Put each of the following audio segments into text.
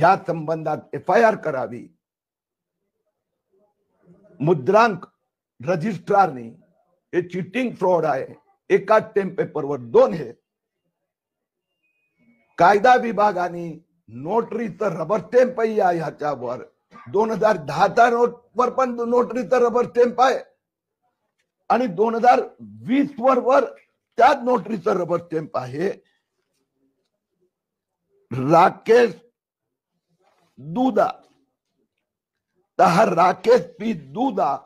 या संबंधात FIR करावी। मुद्रांक रजिस्ट्रारनी हे चिटिंग फ्रॉड आहे, एकाच स्टॅम्प पेपरवर 2 हे। कायदा विभागाने नोटरीचं रबर स्टॅम्प आहे ह्याच्यावर। 2010च्या नोटवर पण नोटरीचं रबर स्टॅम्प आहे आणि 2020 वर त्याच नोटरीचं रबर स्टॅम्प आहे। राकेश दुधा, तर हा राकेश पी दुधा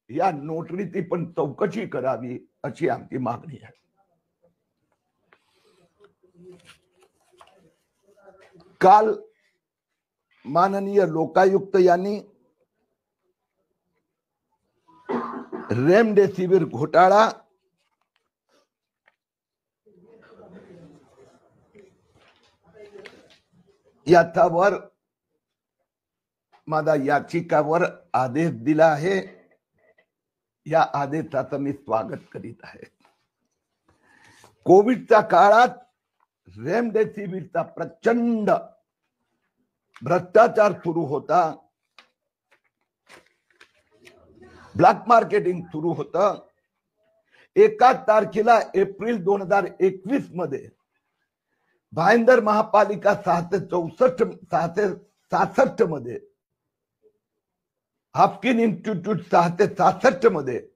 या नोटरीची पण चौकशी करावी अशी आमची मागणी आहे। काल माननीय लोकायुक्त यांनी रेमडेसिवीर घोटाळा याच्यावर माझा याचिकावर आदेश दिला आहे। या आदेशाचं मी स्वागत करीत आहे। कोविडच्या काळात रेमडेसिवीरचा प्रचंड भ्रष्टाचार सुरू होता, ब्लॅक मार्केटिंग सुरू होतं। 1 तारखेला एप्रिल 2021 मध्ये भाईंदर महापालिका 666 मध्ये, हाफकिन इन्स्टिट्यूट 666 मध्ये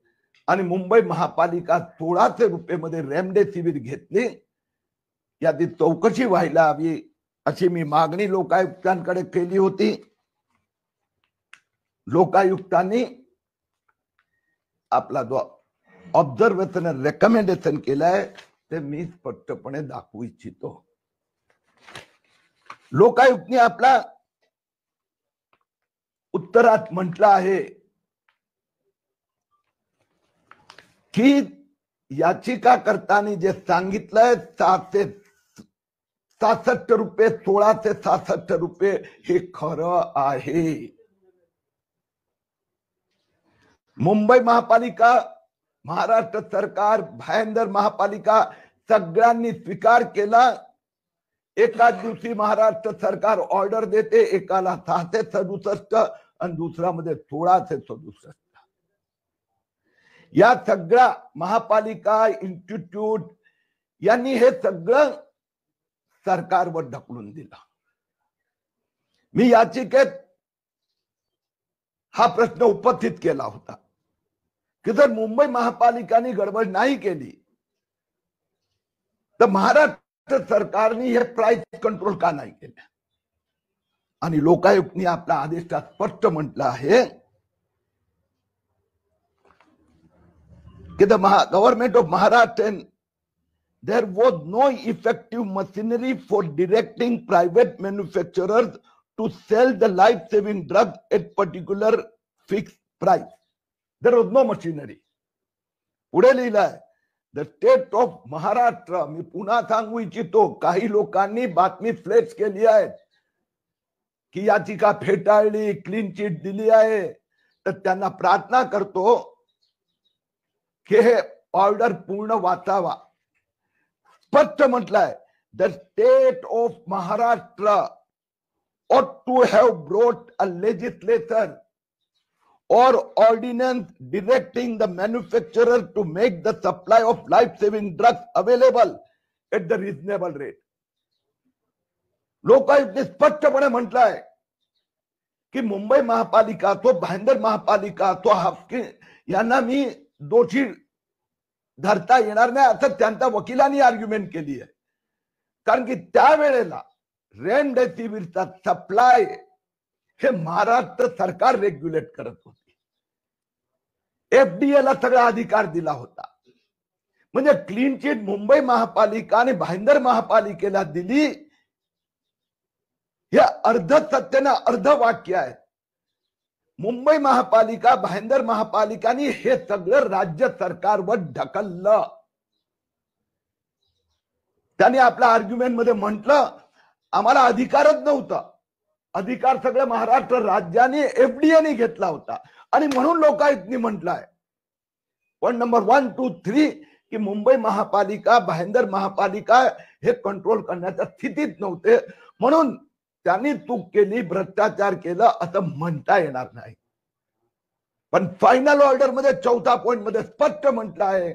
आणि मुंबई महापालिका 1600 रुपये मध्ये रेमडेसिवीर घेतली। याची चौकशी व्हायला हवी अशी मी मागणी लोकायुक्तांकडे केली होती। लोकायुक्तांनी आपला जो ऑब्झर्वेशन रेकमेंडेशन केलाय ते मी स्पष्टपणे दाखवू इच्छितो। लोकायुक्तांनी आपला उत्तरात म्हटलं आहे की याचिकाकर्त्यांनी जे सांगितलंय 766 रुपये, 1666 रुपये हे खरं आहे। मुंबई महापालिका, महाराष्ट्र सरकार, भाईंदर महापालिका सगळ्यांनी स्वीकार केला। एकाच दिवशी महाराष्ट्र सरकार ऑर्डर देते, एकाला 667 आणि दुसरा मध्ये 1667। या सगळ्या महापालिका इन्स्टिट्यूट यांनी हे सगळं सरकारवर ढकलून दिलं। मी याचिकेत हा प्रश्न उपस्थित केला होता की जर मुंबई महापालिकाने गडबड नाही केली तर महाराष्ट्र सरकारने हे प्राइस कंट्रोल का नाही केले। आणि लोकायुक्तांनी आपल्या आदेशात स्पष्ट म्हटलं आहे की the government of Maharashtra there was no effective machinery for directing private manufacturers to sell the life-saving drug at particular fixed price. There was no machinery. पुढे लिहिलंय द स्टेट ऑफ महाराष्ट्र। मी पुन्हा सांगू इच्छितो, काही लोकांनी बातमी फ्लेक्स केली आहे की याचिका फेटाळली, क्लीन चिट दिली आहे, तर त्यांना प्रार्थना करतो की हे ऑर्डर पूर्ण वाचावा। स्पष्ट म्हटलंय the state of Maharashtra ought to have brought a legislation or ordinance directing the manufacturer to make the supply of life-saving drugs available at the reasonable rate. लोकायुक्तांनी स्पष्टपणे म्हटलंय की मुंबई महापालिका तो भाईंदर महापालिका तो हाफकिन यांना मी दोषी धरता येणार नाही असं त्यांच्या वकिलांनी आर्ग्युमेंट केली आहे। कारण की त्यावेळेला रेमडेसिवीरचा सप्लाय हे महाराष्ट्र सरकार रेग्युलेट करत होती। FDA ला सगळा अधिकार दिला होता। म्हणजे क्लीन चिट मुंबई महापालिका आणि भाईंदर महापालिकेला दिली, हे अर्ध सत्य ना अर्ध वाक्य आहे। मुंबई महापालिका, भाईंदर महापालिकांनी हे सगळं राज्य सरकारवर ढकललं। त्यांनी आपल्या आर्ग्युमेंट मध्ये म्हटलं आम्हाला अधिकारच नव्हता, अधिकार सगळं महाराष्ट्र राज्याने FDA ने घेतला होता आणि म्हणून लोकायुक्तांनी म्हटलंय पॉइंट नंबर 1, 2, 3 की मुंबई महापालिका, भाईंदर महापालिका हे कंट्रोल करण्याच्या स्थितीत नव्हते, म्हणून त्यांनी चूक केली, भ्रष्टाचार केला असं म्हणता येणार नाही. पण फायनल ऑर्डर मध्ये 4थ्या पॉइंट मध्ये स्पष्ट म्हटलं आहे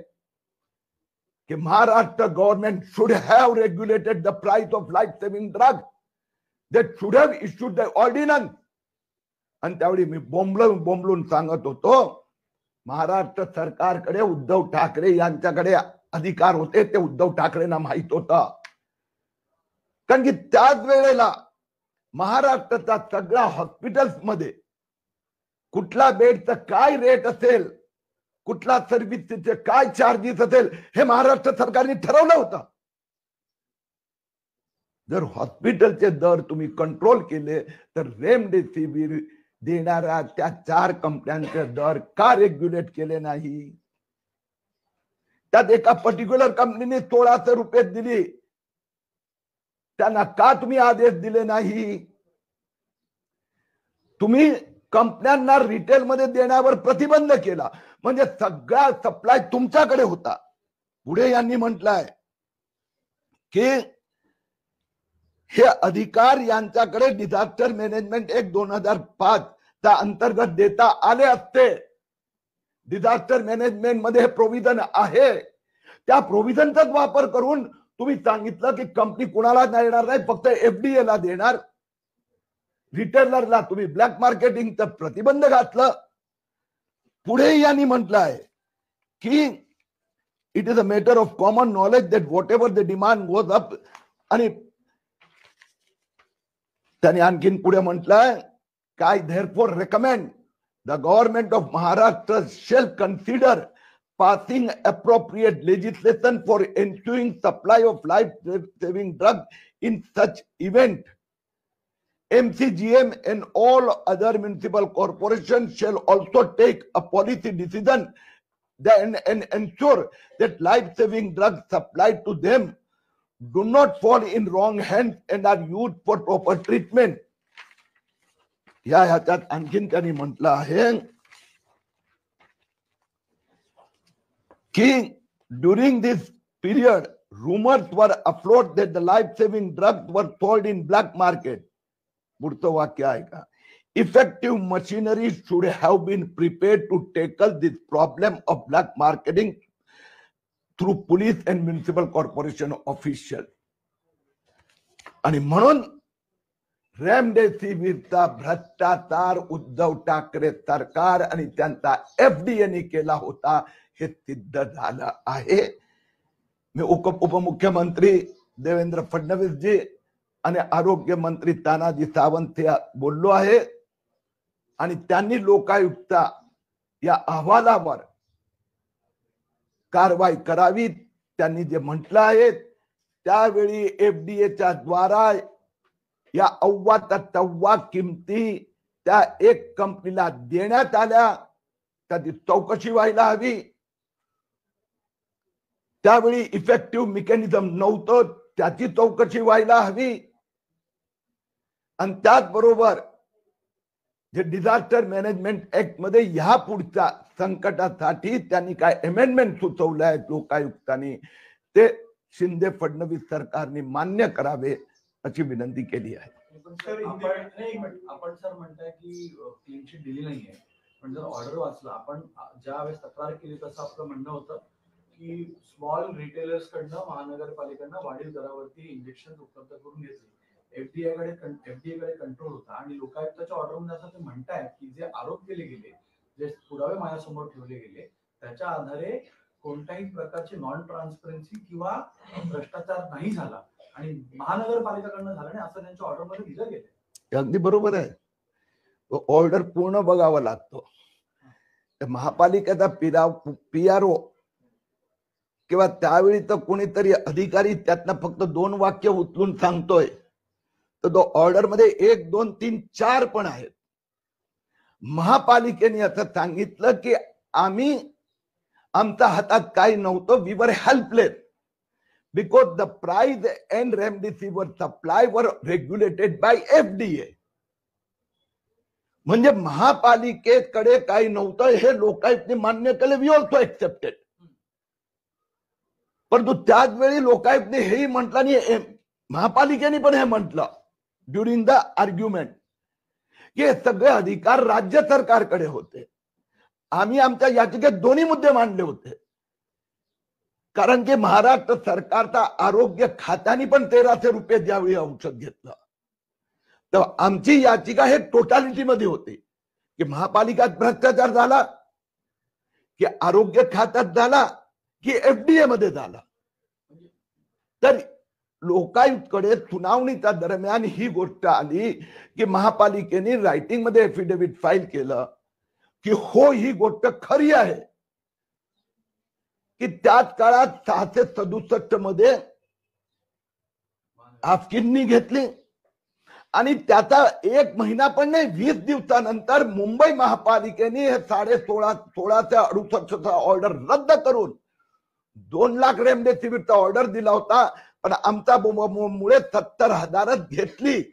की Maharashtra government should have regulated the price of life saving drug. They should have issued the ordnance. आणि त्यावेळी मी बोंबलून सांगत होतो, महाराष्ट्र सरकारकडे उद्धव ठाकरे यांच्याकडे अधिकार होते, ते उद्धव ठाकरेंना माहित होतं. कारण की त्याच वेळेला महाराष्ट्राच्या सगळ्या हॉस्पिटल्स मध्ये कुठला बेडचं काय रेट असेल, कुठला सर्व्हिसचे काय चार्जेस असेल, हे महाराष्ट्र सरकारने ठरवलं होतं. जर हॉस्पिटलचे दर तुम्ही कंट्रोल केले तर रेमडेसिवीर देणाऱ्या त्या 4 कंपन्यांचे दर का रेग्युलेट केले नाही? त्यात एका पर्टिक्युलर कंपनीने 1600 रुपये दिली, त्यांना का तुम्ही आदेश दिले नाही? तुम्ही कंपन्यांना रिटेल मध्ये देण्यावर प्रतिबंध केला, म्हणजे सगळा सप्लाय तुमच्याकडे होता. पुढे यांनी म्हटलंय की हे अधिकार यांच्याकडे डिझास्टर मॅनेजमेंट ऍक्ट 2005 च्या अंतर्गत देता आले असते. डिझास्टर मॅनेजमेंट मध्ये हे प्रोव्हिजन आहे. त्या प्रोव्हिजनचाच वापर करून तुम्ही सांगितलं की कंपनी कुणाला देणार नाही, फक्त एफडीए ला देणार. रिटेलरला तुम्ही ब्लॅक मार्केटिंगचं प्रतिबंध घातलं. पुढे यांनी म्हटलंय की it is a matter of common knowledge that what ever the demand goes up. आणि त्यांनी आणखीन पुढे म्हटलंय काय, therefore recommend the government of Maharashtra shall consider passing appropriate legislation for ensuring supply of life-saving drugs in such event. MCGM and all other municipal corporations shall also take a policy decision and ensure that life-saving drugs supplied to them do not fall in wrong hands and are used for proper treatment. ह्याच्यात आणखीन त्यांनी म्हटलं आहे की during this period rumors were afloat that the life-saving drugs were sold in black market. पुढचं वाक्य आहे का, effective machinery should have been prepared to tackle this problem of black marketing through police and municipal corporation officials. आणि म्हणून रेमडेसिवीरचा भ्रष्टाचार उद्धव ठाकरे सरकार आणि त्यांचा एफडीए ने केला होता हे सिद्ध झालं आहे. मी उपमुख्यमंत्री देवेंद्र फडणवीस जी आणि आरोग्य मंत्री तानाजी सावंत या बोललो आहे आणि त्यांनी लोकायुक्ता या अहवालावर कारवाई करावी. त्यांनी जे म्हटलं आहे त्यावेळी एफडीएच्या द्वारा या अव्वाच्या तव्वा किमती त्या एक कंपनीला देण्यात आल्या, त्याची चौकशी व्हायला हवी. त्यावेळी इफेक्टिव्ह मेकॅनिझम नव्हतं, त्याची चौकशी व्हायला हवी. आणि त्याचबरोबर जे डिझास्टर मॅनेजमेंट ऍक्ट मध्ये ह्या पुढच्या संकटासाठी त्यांनी काय अमेंडमेंट सुचवले आहेत लोकायुक्तांनी, ते शिंदे फडणवीस सरकारने मान्य करावे अशी विनंती केली आहे. आपण सर म्हणताय की क्लीन शीट दिली नाहीये, पण जर ऑर्डर वाचला, आपण ज्या वेळेस तक्रार केली तसं आपलं म्हणणं होतं की स्मॉल रिटेलर्स कडनं महानगरपालिकांना वाढीव दरावरती इंजेक्शन उपलब्ध करून घेतले. एफडीए कडे कंट्रोल होता आणि लोकायुक्ताच्या ऑर्डर मध्ये असं ते म्हणताय की जे आरोप केले गेले, जे पुरावे माझ्यासमोर ठेवले गेले, त्याच्या आधारे कोणत्याही प्रकारची नॉन ट्रान्सपरन्सी किंवा भ्रष्टाचार नाही झाला आणि महानगरपालिकाकडनं झालं नाही असं त्यांच्या ऑर्डर मध्ये दिलं गेलं. अगदी बरोबर आहे. ऑर्डर पूर्ण बघावा लागतो. महापालिकेचा पीआरओ किंवा त्यावेळी तर कोणीतरी अधिकारी त्यातनं फक्त 2 वाक्य उचलून सांगतोय, तर तो ऑर्डर मध्ये 1, 2, 3, 4 पण आहेत. महापालिकेने असं सांगितलं की आम्ही आमच्या हातात काही नव्हतं, we were helpless because the price and remdesivir supply were regulated by FDA. म्हणजे महापालिकेकडे काही नव्हतं हे लोकायुक्तांनी मान्य केलं, वी ऑल्सो एक्सेप्टेड. परंतु त्याच वेळी लोकायुक्तांनी हेही म्हटलं आणि महापालिकेने पण हे म्हटलं ड्युरिंग द आर्ग्युमेंट की हे सगळे अधिकार राज्य सरकारकडे होते. आम्ही आमच्या याचिकेत दोन्ही मुद्दे मांडले होते. कारण की महाराष्ट्र सरकारचा आरोग्य खात्याने पण 1300 रुपये द्यावी औषध घेतलं. तर आमची याचिका हे टोटॅलिटी मध्ये होती की महापालिकात भ्रष्टाचार झाला, की आरोग्य खात्यात झाला, की एफडीए मध्ये झाला. तर लोकायुक्तकडे सुनावणीच्या दरम्यान ही गोष्ट आली की महापालिकेने रायटिंग मध्ये एफिडेव्हिट फाईल केलं की हो ही गोष्ट खरी आहे की त्याच काळात 667 मध्ये हाफकिननी घेतली आणि त्याचा 1 महिना पण नाही 20 दिवसानंतर मुंबई महापालिकेने हे 1668 ऑर्डर रद्द करून 2 लाख रेमडेसिवीरचा ऑर्डर दिला होता. पण आमचा मुळे 70,000च घेतली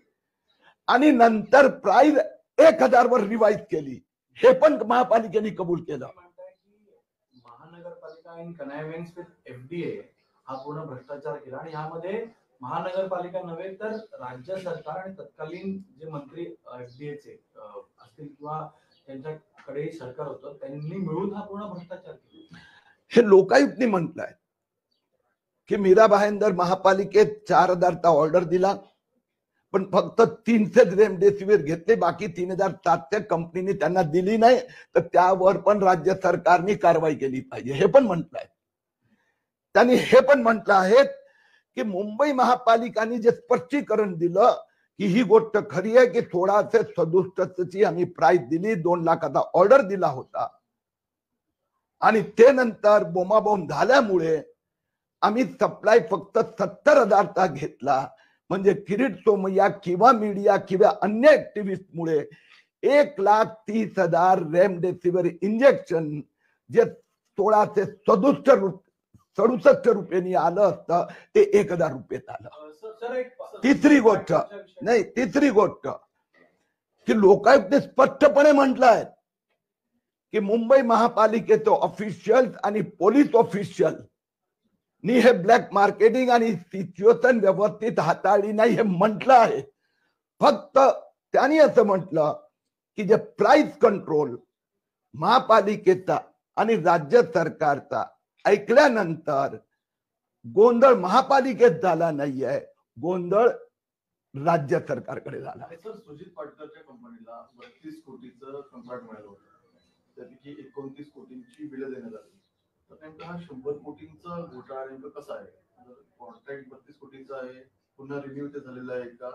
आणि नंतर प्राइस 1000 वर रिवाइज केली. हे पण महापालिकेने कबूल केलं. महानगरपालिका इन कनायव्हेन्स विथ एफडीए हा पूर्ण भ्रष्टाचार केला आणि यामध्ये महानगरपालिका नव्हे तर राज्य सरकार आणि तत्कालीन जे मंत्री एफडीएचे असतील किंवा त्यांच्याकडे सरकार होतं त्यांनी मिळून हा पूर्ण भ्रष्टाचार केला. हे लोकायुक्तने म्हटलंय की मीरा भाईंदर महापालिकेत 4000चा ऑर्डर दिला पण फक्त 300 रेमडेसिवीर घेतले, बाकी 3700 कंपनीने त्यांना दिली नाही. तर त्यावर पण राज्य सरकारने कारवाई केली पाहिजे हे पण म्हटलंय. त्यांनी हे पण म्हटलं आहे की मुंबई महापालिकाने जे स्पष्टीकरण दिलं की ही गोष्ट खरी आहे की 1667 आम्ही प्राइस दिली, 2 लाखाचा ऑर्डर दिला होता आणि ते नंतर बोंबाबोंब झाल्यामुळे आम्ही सप्लाय फक्त 70,000चा घेतला. म्हणजे किरीट सोमय्या किंवा मीडिया किंवा अन्य ऍक्टिव्हिस्ट मुळे 1,30,000 रेमडेसिवीर इंजेक्शन जे 1667 रुपयांनी आलं असतं ते 1,000 रुपयात आलं. तिसरी गोष्ट की लोकायुक्तने स्पष्टपणे म्हटलंय की मुंबई महापालिकेचे ऑफिशियल आणि पोलीस ऑफिशियल नी हे ब्लॅक मार्केटिंग आणि सिच्युएशन व्यवस्थित हाताळली नाही हे म्हटलं आहे. फक्त त्यांनी असं म्हटलं की जे प्राइस कंट्रोल महापालिकेचा आणि राज्य सरकारचा ऐकल्यानंतर गोंधळ महापालिकेत झाला नाहीये, गोंधळ राज्य सरकारकडे झाला. सर सुजित पाटकरच्या कंपनीला 32 कोटीचं कंत्राट मिळालं होतं, त्यापैकी 29 कोटींची बिलं देण्यात आली. तर नेमका हा 100 कोटींचा घोटाळा नेमका कसा आहे? कॉन्ट्रॅक्ट 32 कोटींचा आहे, पुन्हा रिन्यू ते झालेला आहे का?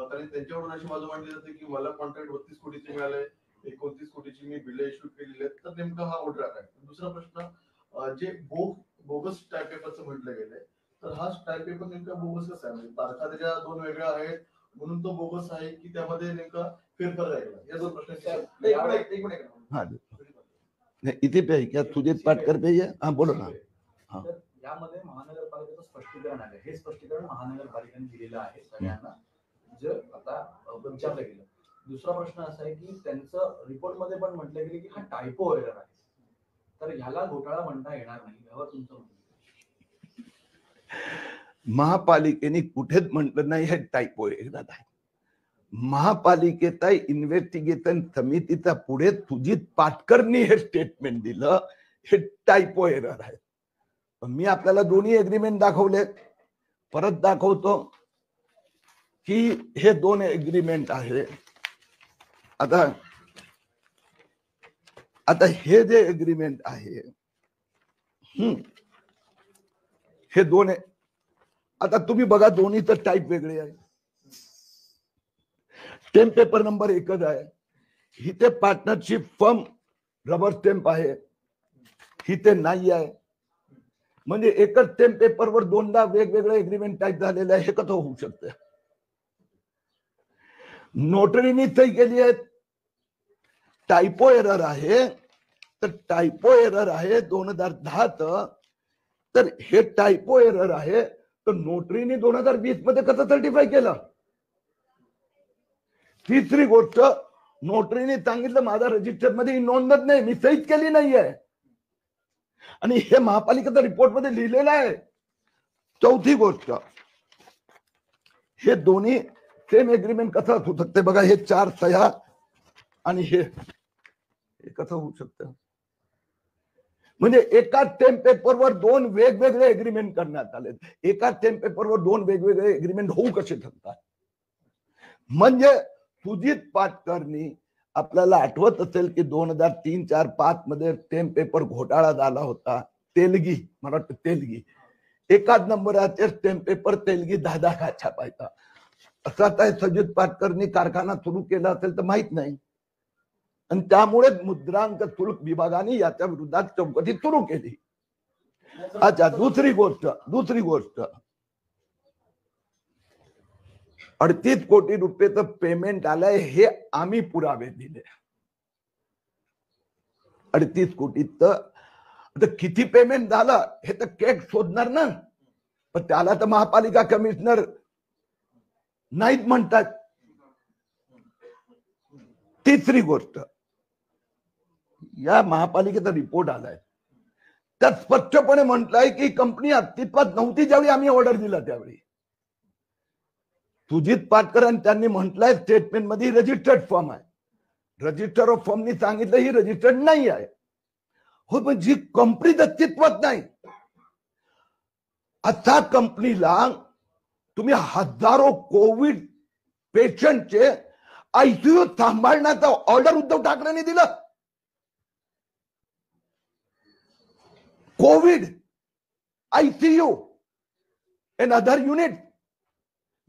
कारण त्यांच्याकडून अशी बाजू मांडली जाते की मला कॉन्ट्रॅक्ट 32 कोटीचे मिळाले, 29 कोटीची मी बिलं इश्यू केलेली आहेत, तर नेमका हा घोटाळा काय? दुसरा प्रश्न, जे बोगस स्टॅम्प पेपरचं म्हटलं गेलंय, तर हा स्टॅम्प पेपर नेमका बोगस कसा आहे? म्हणजे तारखा त्याच्या 2 वेगळ्या आहेत म्हणून तो बोगस आहे की त्यामध्ये नेमका फेरफार आहे का? या 2 प्रश्न. इथे पे क्या सुजित पाटकर पे है? हाँ बोलो ना. तर यामध्ये महानगरपालिकेचं स्पष्टीकरण आहे. हे स्पष्टीकरण महानगरपालिकेने दिलेलं आहे सगळ्यांना, जे आता विचारलं गेलं. दुसरा प्रश्न असा आहे की त्यांचं रिपोर्ट मध्ये पण म्हटलं गेलं की हा टायपो एरर आहे, तर ह्याला घोटाळा म्हणता येणार नाही. यावर तुमचं म्हणणं? महापालिकेने कुठेच म्हटलं नाही हे टायपो एरर आहे. महापालिकेचा इन्व्हेस्टिगेशन समितीचा पुढे सुजित पाटकरनी हे स्टेटमेंट दिलं हे टायपो एरर आहे. मी आपल्याला दोन्ही एग्रीमेंट दाखवले, परत दाखवतो की हे 2 एग्रीमेंट आहे. आता हे जे एग्रीमेंट आहे हे 2 आता तुम्ही बघा दोन्हीचं टाईप वेगळे आहे. स्टॅम्प पेपर नंबर 1च आहे. इथे पार्टनरशिप फर्म रबर स्टॅम्प आहे, इथे नाही आहे. म्हणजे एकच स्टॅम्प पेपरवर 2दा वेगवेगळे एग्रीमेंट टाईप झालेले आहे. हे कसं होऊ शकतं? नोटरीने सही केली आहे, टायपो एरर आहे. तर टायपो एरर आहे 2010च, तर हे टायपो एरर आहे. तर नोटरीने 2020 मध्ये कसं सर्टिफाय केलं? तिसरी गोष्ट, नोटरीने सांगितलं माझा रजिस्टर मध्ये नोंदच नाही, मी सहीच केली नाहीये, आणि हे महापालिकेच्या रिपोर्ट मध्ये लिहिलेलं आहे. चौथी गोष्ट, हे दोन्ही सेम एग्रीमेंट कसं होऊ शकते बघा, हे 4 सह्या आणि हे कसं होऊ शकतं? म्हणजे एकाच टेम पेपरवर 2 वेगवेगळे एग्रीमेंट करण्यात आले. एकाच टेम पेपरवर 2 वेगवेगळे एग्रीमेंट होऊ कसे शकतात? म्हणजे सुजित पाटकरनी, आपल्याला आठवत असेल की 2003, 4, 5 मध्ये टेम पेपर घोटाळा झाला होता. तेलगी, मला वाटतं तेलगी, एकाच नंबराचे टेम पेपर तेलगी 10 छापायचा. असा काय सुजित पाटकरनी कारखाना सुरू केला असेल तर माहित नाही. आणि त्यामुळे मुद्रांक शुल्क विभागाने याच्या विरोधात चौकशी सुरू केली. अच्छा, दुसरी गोष्ट 38 कोटी रुपयेचं पेमेंट आलंय, हे आम्ही पुरावे दिले. 38 कोटीचं आता किती पेमेंट झालं हे तर केक शोधणार ना, पण त्याला तर महापालिका कमिशनर नाहीत म्हणतात. तिसरी गोष्ट, या महापालिकेचा रिपोर्ट आलाय, त्यात स्पष्टपणे म्हटलंय की कंपनी अस्तित्वात नव्हती ज्यावेळी आम्ही ऑर्डर दिला त्यावेळी. सुजित पाटकर त्यांनी म्हटलंय स्टेटमेंट मध्ये रजिस्टर्ड फॉर्म आहे. रजिस्टर ऑफ फॉर्मनी सांगितलं ही रजिस्टर्ड नाही आहे. हो, पण जी कंपनी अस्तित्वात नाही, अशा कंपनीला तुम्ही हजारो कोविड पेशंटचे आयसीयू सांभाळण्याचा ऑर्डर उद्धव ठाकरेंनी दिलं. Covid ICU and other unit,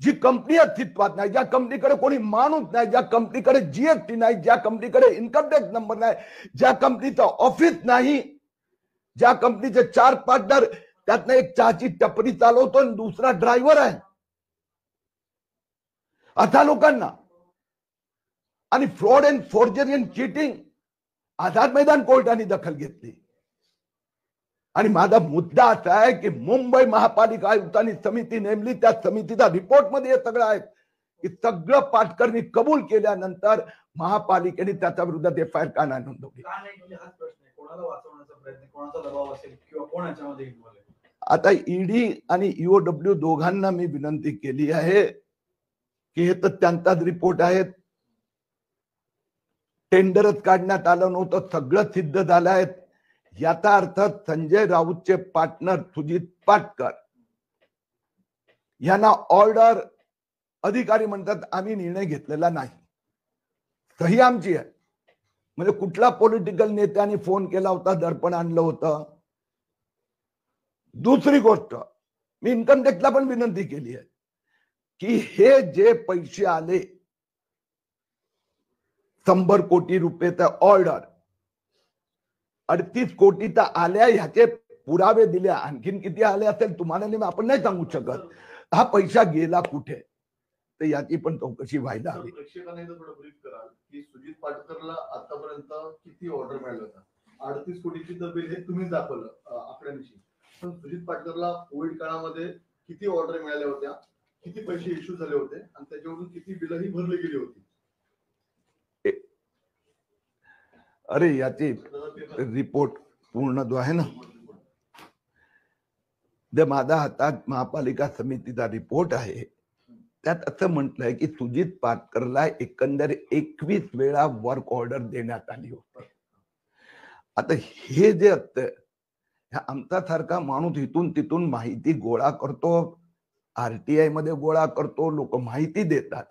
जी कंपनी अस्तित्वात नाही, ज्या कंपनीकडे कोणी माणूस नाही, ज्या कंपनीकडे जीएसटी नाही, ज्या कंपनीकडे इन्कम टॅक्स नंबर नाही, ज्या कंपनीचं ऑफिस नाही, ज्या कंपनीचे 4 पार्टनर, त्यातनं एक चहाची टपरी चालवतो आणि दुसरा ड्रायव्हर आहे, अशा लोकांना, आणि fraud and forgery and cheating Azad Maidan कोर्टाने दखल घेतली. आणि माझा मुद्दा असा आहे की मुंबई महापालिका आयुक्तांनी समिती नेमली, त्या समितीचा रिपोर्ट मध्ये हे सगळं आहे की सगळं पाटकरनी कबूल केल्यानंतर महापालिकेने त्याच्या विरोधात एफआयआर का नाही नोंदवली. हाच प्रश्न आहे, कोणाला वाचवण्याचा प्रयत्न, कोणाचा दबाव असेल किंवा कोण याच्यामध्ये इन्व्हॉल्व आहे? आता ईडी आणि ईओडब्ल्यू दोघांना मी विनंती केली आहे की हे तर त्यांचाच रिपोर्ट आहे, टेंडरच काढण्यात आलं नव्हतं, सगळं सिद्ध झालं आहे. याचा अर्थ संजय राऊतचे पार्टनर सुजित पाटकर यांना ऑर्डर अधिकारी म्हणतात आम्ही निर्णय घेतलेला नाही, सही आमची आहे. म्हणजे कुठला पॉलिटिकल नेत्याने फोन केला होता, दर्पण आणलं होतं. दुसरी गोष्ट, मी इन्कम टॅक्सला पण विनंती केली आहे की हे जे पैसे आले 100 कोटी रुपयेचा ऑर्डर 38 कोटीचा आल्या, ह्याचे पुरावे दिले. आणखीन किती आले असेल तुम्हाला आपण नाही सांगू शकत. हा पैसा गेला कुठे, तर याची पण चौकशी व्हायला हवी. प्रेक्षकांना थोडं ब्रीफ कराल की सुजित पाटकरला आतापर्यंत किती ऑर्डर मिळाले होता? 38 कोटीची तर बिल हे तुम्ही दाखवलं आकड्यांशी, पण सुजित पाटकरला कोविड काळामध्ये किती ऑर्डर मिळाल्या होत्या, किती पैसे इश्यू झाले होते आणि त्याच्यावरून किती बिलही भरली गेली होती? अरे याची रिपोर्ट पूर्ण जो आहे ना, जे माझ्या हातात महापालिका समितीचा रिपोर्ट आहे, त्यात असं म्हटलंय की सुजित पाटकरला एकंदर 21 वेळा वर्क ऑर्डर देण्यात आली होती. आता हे जे असतं, आमचा सारखा माणूस इथून तिथून माहिती गोळा करतो, आरटीआय मध्ये गोळा करतो, लोक माहिती देतात.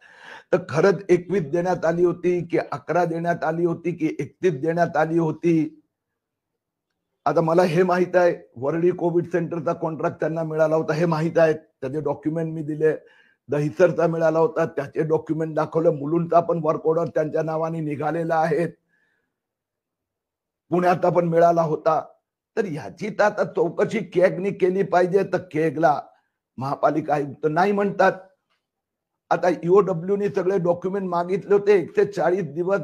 तर खरंच 21 देण्यात आली होती की 11 देण्यात आली होती की 31 देण्यात आली होती? आता मला हे माहित आहे, वरळी कोविड सेंटरचा कॉन्ट्रॅक्ट त्यांना मिळाला होता हे माहित आहे, त्याचे डॉक्युमेंट मी दिले. दहिसरचा मिळाला होता, त्याचे डॉक्युमेंट दाखवलं. मुलुंडचा पण वर्क ऑर्डर त्यांच्या नावाने निघालेला आहे, पुण्याचा पण मिळाला होता. तर ह्याची तर आता चौकशी केगनी केली पाहिजे. तर केगला महापालिका आयुक्त नाही म्हणतात. आता ईओडब्ल्यूनी सगळे डॉक्युमेंट मागितले होते, 140 दिवस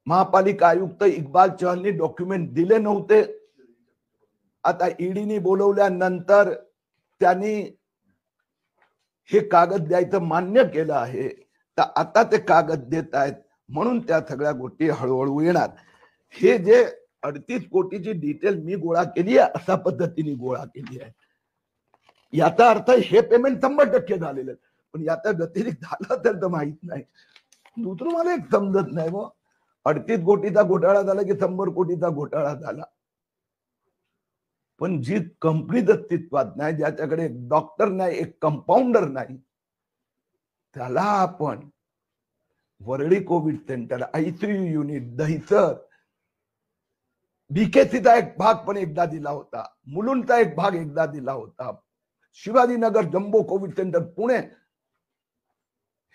महापालिका आयुक्त इक्बाल चहलनी डॉक्युमेंट दिले नव्हते. आता ईडीनी बोलवल्यानंतर त्यांनी हे कागद द्यायचं मान्य केलं आहे, तर आता ते कागद देत आहेत, म्हणून त्या सगळ्या गोष्टी हळूहळू येणार. हे जे 38 कोटीची डिटेल मी गोळा केली आहे, अशा पद्धतीने गोळा केली आहे. याचा अर्थ हे पेमेंट 100% झालेलं. पण याचा व्यतिरिक्त झाला तर माहित नाही. दुसरं मला एक समजत नाही बा, 38 कोटीचा घोटाळा झाला की 100 कोटीचा घोटाळा झाला, पण जी कंपनी अस्तित्वात नाही, ज्याच्याकडे एक डॉक्टर नाही, एक कंपाऊंडर नाही, त्याला आपण Worli Covid centre, ICU unit, Dahisar, बीकेसीचा एक भाग पण एकदा दिला होता, मुलुंडचा एक भाग एकदा दिला होता, Shivajinagar jumbo Covid centre Pune,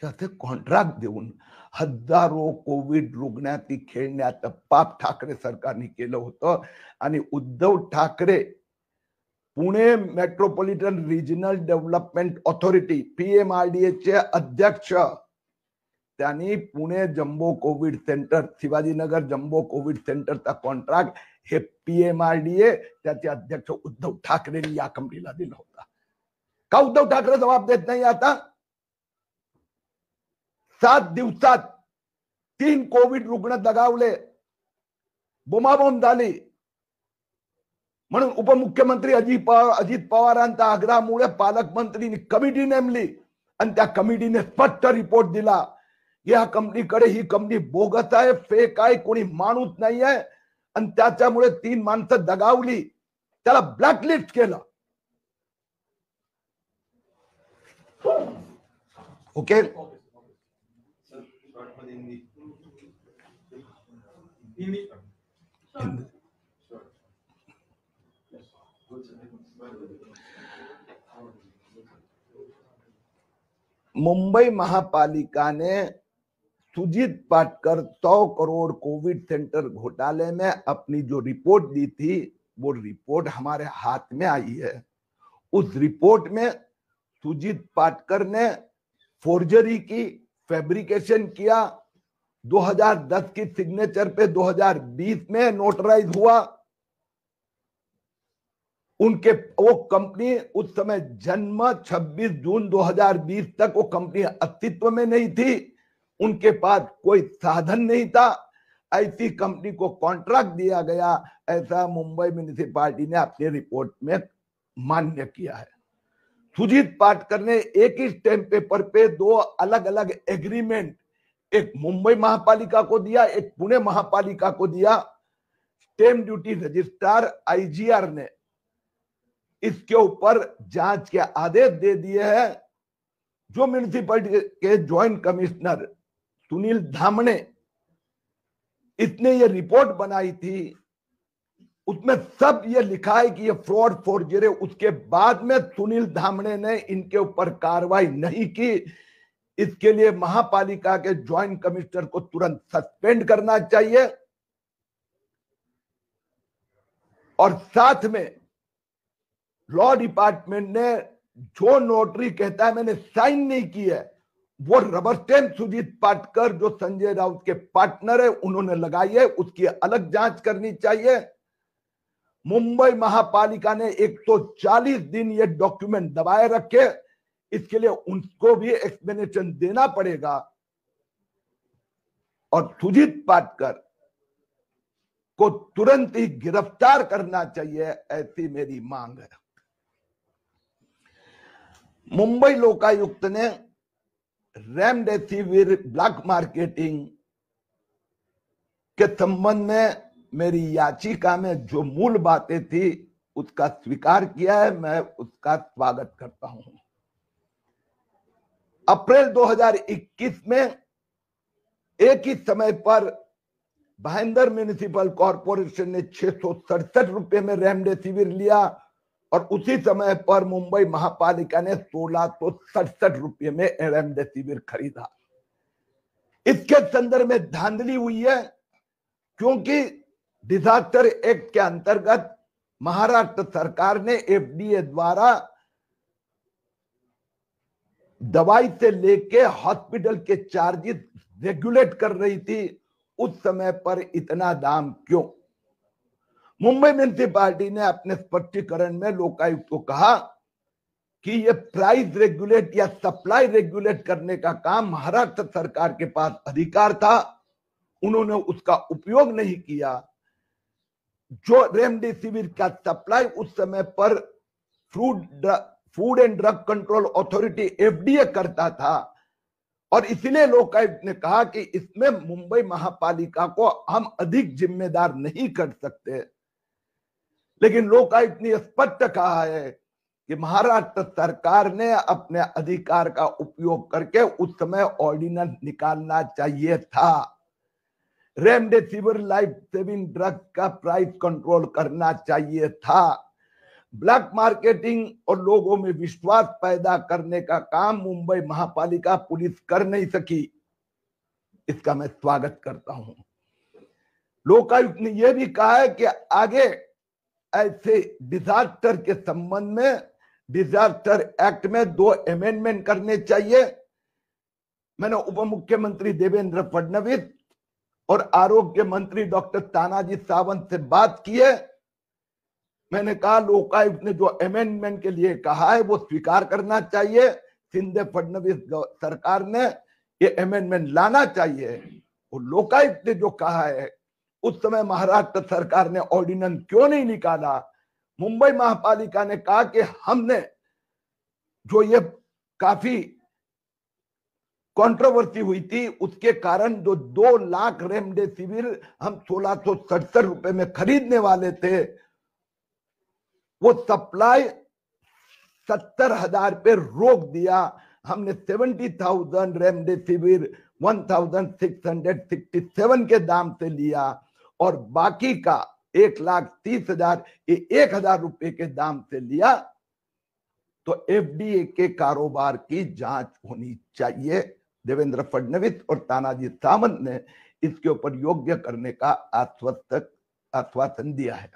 याचे कॉन्ट्रॅक्ट देऊन हजारो कोविड रुग्णांची खेळण्याचं पाप ठाकरे सरकारने केलं होतं. आणि Uddhav Thackeray Pune metropolitan regional development authority PMRDA चे अध्यक्ष, त्यांनी Pune jumbo Covid centre, Shivajinagar jumbo Covid सेंटरचा कॉन्ट्रॅक्ट हे PMRDA त्याचे अध्यक्ष उद्धव ठाकरेंनी या कंपनीला दिला होता. का उद्धव ठाकरे जबाब देत नाही? आता 7 दिवसात 3 कोविड रुग्ण दगावले, बोंबाबोंब झाली, म्हणून उपमुख्यमंत्री अजित पवारांच्या आग्रहामुळे पालकमंत्रींनी कमिटी नेमली आणि त्या कमिटीने स्पष्ट रिपोर्ट दिला, या कंपनीकडे ही कंपनी बोगस आहे, फेक आहे, कोणी माणूस नाही आहे, आणि त्याच्यामुळे 3 माणसं दगावली, त्याला ब्लॅकलिस्ट केलं. ओके, मुंबई महापालिका ने सुजीत पाटकर 100 करोड़ कोविड सेंटर घोटाले में अपनी जो रिपोर्ट दी थी, वो रिपोर्ट हमारे हाथ में आई है. उस रिपोर्ट में सुजीत पाटकर ने फोर्जरी की, फैब्रिकेशन किया, 2010 की सिग्नेचर पे 2020 में नोटराइज हुआ. उनके वो कंपनी उस समय जन्म 26 जून 2020 तक वो कंपनी अस्तित्व में नहीं थी, उनके पास कोई साधन नहीं था, ऐसी कंपनी को कॉन्ट्रैक्ट दिया गया, ऐसा मुंबई म्युनिसिपैलिटी ने अपनी रिपोर्ट में मान्य किया है. सुजीत पाटकर ने एक ही स्टैम्प पेपर पे 2 अलग अलग एग्रीमेंट, एक मुंबई महापालिका को दिया, एक पुणे महापालिका को दिया. स्टैम्प ड्यूटी रजिस्ट्रार IGR ने इसके ऊपर जांच के आदेश दे दिए हैं. जो म्युनिसिपैलिटी के ज्वाइंट कमिश्नर सुनील धामणे, इसने ये रिपोर्ट बनाई थी, उसमें सब ये लिखा है कि ये फ्रॉड फोर्जरी. उसके बाद में सुनील धामणे ने इनके ऊपर कार्रवाई नहीं की. इसके लिए महापालिका के ज्वाइंट कमिश्नर को तुरंत सस्पेंड करना चाहिए, और साथ में लॉ डिपार्टमेंट ने जो नोटरी कहता है मैंने साइन नहीं की है, वो रबर स्टैम्प सुजीत पाटकर जो संजय राउत के पार्टनर है उन्होंने लगाई है, उसकी अलग जांच करनी चाहिए. मुंबई महापालिका ने 140 दिन ये डॉक्यूमेंट दबाए रखे, इसके लिए उनको भी एक्सप्लेनेशन देना पड़ेगा, और सुजीत पाटकर को तुरंत ही गिरफ्तार करना चाहिए, ऐसी मेरी मांग है. मुंबई लोकायुक्त ने रेमडेसिविर ब्लैक मार्केटिंग के संबंध में मेरी याचिका में जो मूल बातें थी उसका स्वीकार किया है, मैं उसका स्वागत करता हूं. अप्रैल 2021 में एक ही समय पर भाईंदर म्युनिसिपल कॉर्पोरेशन ने 667 रुपए में रेमडेसिविर लिया, और उसी समय पर मुंबई महापालिका ने 1667 रुपए में रेमडेसिविर खरीदा. इसके संदर्भ में धांधली हुई है, क्योंकि डिजास्टर एक्ट के अंतर्गत महाराष्ट्र सरकार ने FDA द्वारा दवाई से लेके हॉस्पिटल के चार्जेस रेगुलेट कर रही थी. उस समय पर इतना दाम क्यों? मुंबई म्युनिसिपैलिटी ने अपने स्पष्टीकरण में लोकायुक्त को कहा कि ये प्राइस रेगुलेट या सप्लाई रेगुलेट करने का काम महाराष्ट्र सरकार के पास अधिकार था, उन्होंने उसका उपयोग नहीं किया. जो रेमडेसिविर का सप्लाई उस समय पर food and drug control authority FDA करता था, और इसलिए लोकायुक्त ने कहा कि इसमें मुंबई महापालिका को हम अधिक जिम्मेदार नहीं कर सकते। लेकिन लोकायुक्त ने स्पष्ट कहा है कि महाराष्ट्र सरकार ने अपने अधिकार का उपयोग करके उस समय ऑर्डिनेंस निकालना चाहिए था। रेमडेसिविर लाइफ सेविंग ड्रग का प्राइस कंट्रोल करना चाहिए था। ब्लैक मार्केटिंग और लोगों में विश्वास पैदा करने का काम मुंबई महापालिका पुलिस कर नहीं सकी। इसका मैं स्वागत करता हूं। लोकायुक्त ने यह भी कहा है कि आगे ऐसे डिजास्टर के संबंध में डिजास्टर एक्ट में 2 अमेंडमेंट करने चाहिए। मैंने उप मुख्यमंत्री देवेंद्र फडणवीस और आरोग्य मंत्री डॉक्टर तानाजी सावंत से बात की है। मैंने कहा लोकायुक्त ने जो अमेंडमेंट के लिए कहा है वो स्वीकार करना चाहिए। शिंदे फडणवीस सरकार ने ये अमेंडमेंट लाना चाहिए। और लोकायुक्त ने जो कहा है, उस समय महाराष्ट्र सरकार ने ऑर्डिनेंस क्यों नहीं निकाला? मुंबई महापालिका ने कहा कि हमने जो ये काफी कंट्रोवर्सी हुई थी उसके कारण जो 2 लाख रेमडेसिविर हम 1677 रुपए में खरीदने वाले थे, वो सप्लाई 70,000 पे रोक दिया। हमने 70,000 रेमडेसिविर 1667 के दाम से लिया और बाकी का 1,30,000 ये 1,000 रुपए के दाम से लिया। तो एफडीए के कारोबार की जांच होनी चाहिए। देवेंद्र फडणवीस और तानाजी सावंत ने इसके ऊपर योग्य करने का आश्वासन दिया है।